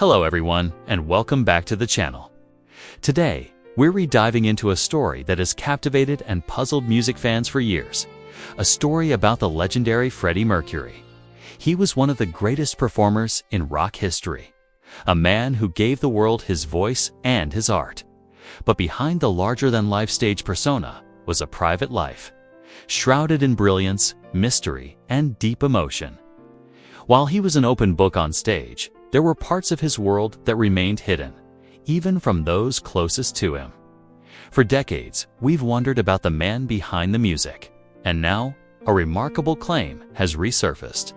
Hello everyone, and welcome back to the channel. Today, we're re-diving into a story that has captivated and puzzled music fans for years. A story about the legendary Freddie Mercury. He was one of the greatest performers in rock history. A man who gave the world his voice and his art. But behind the larger-than-life stage persona was a private life, shrouded in brilliance, mystery, and deep emotion. While he was an open book on stage, there were parts of his world that remained hidden, even from those closest to him. For decades, we've wondered about the man behind the music, and now, a remarkable claim has resurfaced,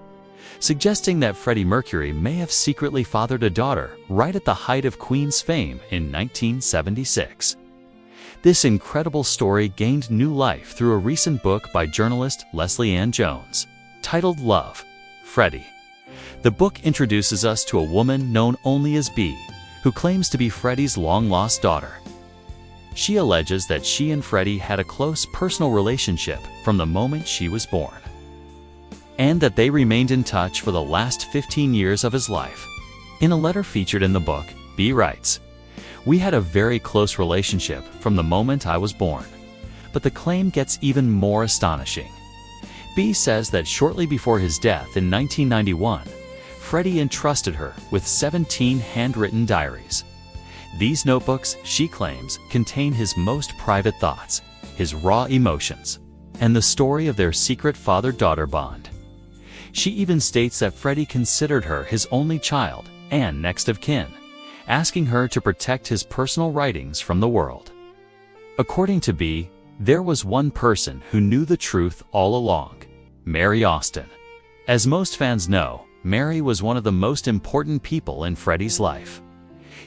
suggesting that Freddie Mercury may have secretly fathered a daughter right at the height of Queen's fame in 1976. This incredible story gained new life through a recent book by journalist Lesley-Ann Jones, titled Love, Freddie. The book introduces us to a woman known only as B, who claims to be Freddie's long-lost daughter. She alleges that she and Freddie had a close personal relationship from the moment she was born, and that they remained in touch for the last 15 years of his life. In a letter featured in the book, B writes, "We had a very close relationship from the moment I was born." But the claim gets even more astonishing. B says that shortly before his death in 1991, Freddie entrusted her with 17 handwritten diaries. These notebooks, she claims, contain his most private thoughts, his raw emotions, and the story of their secret father-daughter bond. She even states that Freddie considered her his only child and next of kin, asking her to protect his personal writings from the world. According to B, there was one person who knew the truth all along: Mary Austin. As most fans know, Mary was one of the most important people in Freddie's life.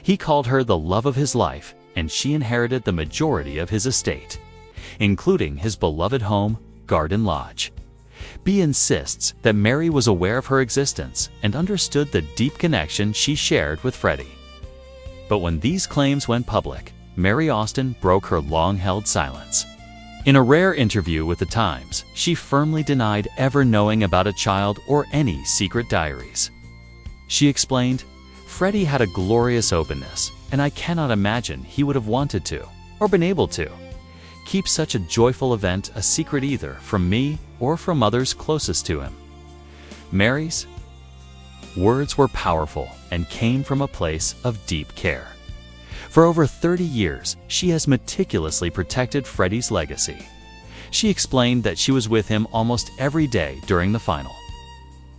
He called her the love of his life, and she inherited the majority of his estate, including his beloved home, Garden Lodge. B insists that Mary was aware of her existence and understood the deep connection she shared with Freddie. But when these claims went public, Mary Austin broke her long-held silence. In a rare interview with The Times, she firmly denied ever knowing about a child or any secret diaries. She explained, "Freddie had a glorious openness, and I cannot imagine he would have wanted to, or been able to, keep such a joyful event a secret either from me or from others closest to him." Mary's words were powerful and came from a place of deep care. For over 30 years, she has meticulously protected Freddie's legacy. She explained that she was with him almost every day during the final,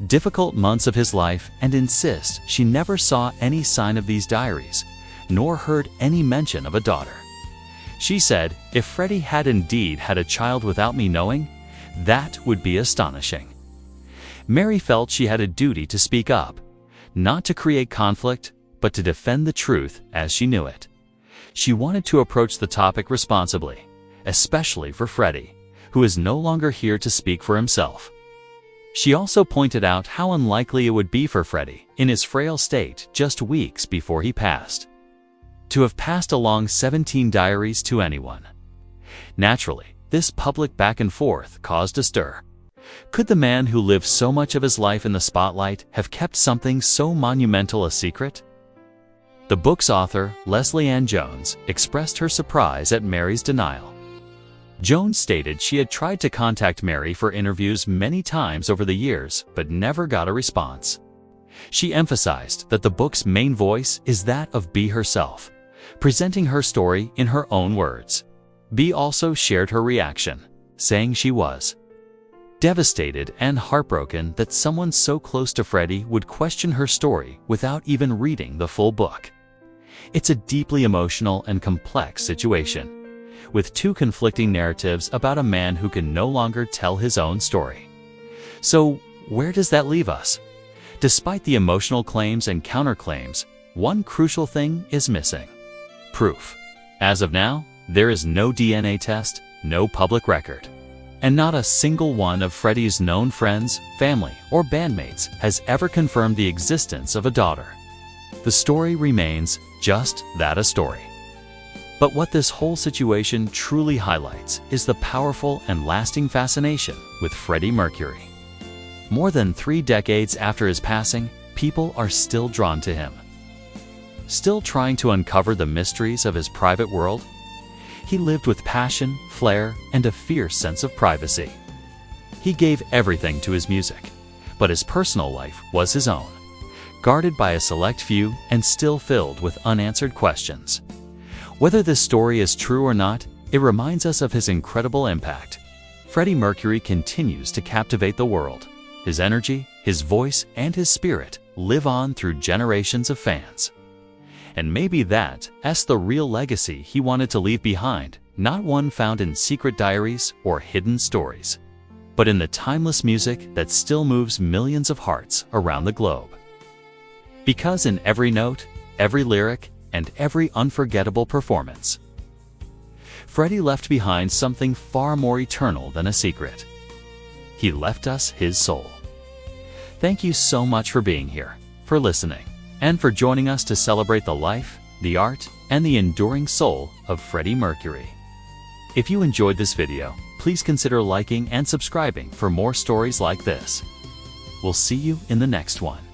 difficult months of his life, and insists she never saw any sign of these diaries, nor heard any mention of a daughter. She said, "If Freddie had indeed had a child without me knowing, that would be astonishing." Mary felt she had a duty to speak up, not to create conflict, but to defend the truth as she knew it. She wanted to approach the topic responsibly, especially for Freddie, who is no longer here to speak for himself. She also pointed out how unlikely it would be for Freddie, in his frail state just weeks before he passed, to have passed along 17 diaries to anyone. Naturally, this public back and forth caused a stir. Could the man who lived so much of his life in the spotlight have kept something so monumental a secret? The book's author, Lesley-Ann Jones, expressed her surprise at Mary's denial. Jones stated she had tried to contact Mary for interviews many times over the years, but never got a response. She emphasized that the book's main voice is that of B herself, presenting her story in her own words. B also shared her reaction, saying she was devastated and heartbroken that someone so close to Freddie would question her story without even reading the full book. It's a deeply emotional and complex situation, with two conflicting narratives about a man who can no longer tell his own story. So, where does that leave us? Despite the emotional claims and counterclaims, one crucial thing is missing: proof. As of now, there is no DNA test, no public record, and not a single one of Freddie's known friends, family, or bandmates has ever confirmed the existence of a daughter. The story remains just that, a story. But what this whole situation truly highlights is the powerful and lasting fascination with Freddie Mercury. More than 3 decades after his passing, people are still drawn to him. still trying to uncover the mysteries of his private world? He lived with passion, flair, and a fierce sense of privacy. He gave everything to his music, but his personal life was his own, guarded by a select few and still filled with unanswered questions. Whether this story is true or not, it reminds us of his incredible impact. Freddie Mercury continues to captivate the world. His energy, his voice, and his spirit live on through generations of fans. And maybe that's the real legacy he wanted to leave behind, not one found in secret diaries or hidden stories, but in the timeless music that still moves millions of hearts around the globe. Because in every note, every lyric, and every unforgettable performance, Freddie left behind something far more eternal than a secret. He left us his soul. Thank you so much for being here, for listening, and for joining us to celebrate the life, the art, and the enduring soul of Freddie Mercury. If you enjoyed this video, please consider liking and subscribing for more stories like this. We'll see you in the next one.